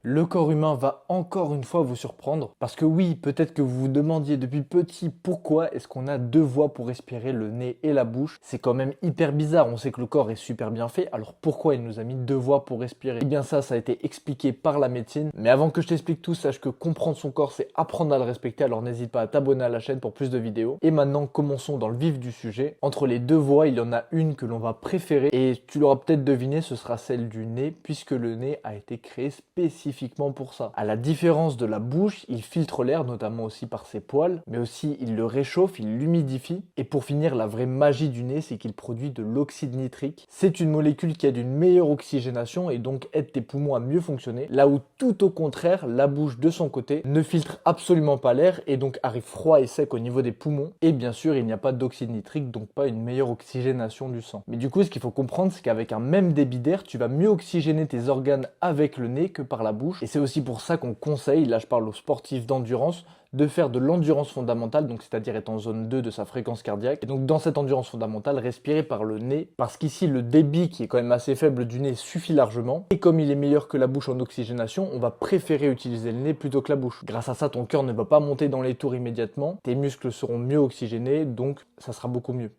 Le corps humain va encore une fois vous surprendre parce que oui, peut-être que vous vous demandiez depuis petit pourquoi est-ce qu'on a deux voies pour respirer, le nez et la bouche. C'est quand même hyper bizarre, on sait que le corps est super bien fait, alors pourquoi il nous a mis deux voies pour respirer? Eh bien ça a été expliqué par la médecine, mais avant que je t'explique tout, sache que comprendre son corps c'est apprendre à le respecter, alors n'hésite pas à t'abonner à la chaîne pour plus de vidéos. Et maintenant commençons dans le vif du sujet. Entre les deux voies, il y en a une que l'on va préférer et tu l'auras peut-être deviné, ce sera celle du nez puisque le nez a été créé spécifiquement pour ça. À la différence de la bouche, il filtre l'air, notamment aussi par ses poils, mais aussi il le réchauffe, il l'humidifie. Et pour finir, la vraie magie du nez, c'est qu'il produit de l'oxyde nitrique. C'est une molécule qui aide une meilleure oxygénation et donc aide tes poumons à mieux fonctionner. Là où tout au contraire, la bouche de son côté ne filtre absolument pas l'air et donc arrive froid et sec au niveau des poumons. Et bien sûr, il n'y a pas d'oxyde nitrique, donc pas une meilleure oxygénation du sang. Mais du coup, ce qu'il faut comprendre, c'est qu'avec un même débit d'air, tu vas mieux oxygéner tes organes avec le nez que par la bouche. Et c'est aussi pour ça qu'on conseille, là je parle aux sportifs d'endurance, de faire de l'endurance fondamentale, donc c'est-à-dire être en zone 2 de sa fréquence cardiaque. Et donc dans cette endurance fondamentale, respirer par le nez, parce qu'ici le débit qui est quand même assez faible du nez suffit largement. Et comme il est meilleur que la bouche en oxygénation, on va préférer utiliser le nez plutôt que la bouche. Grâce à ça, ton cœur ne va pas monter dans les tours immédiatement, tes muscles seront mieux oxygénés, donc ça sera beaucoup mieux.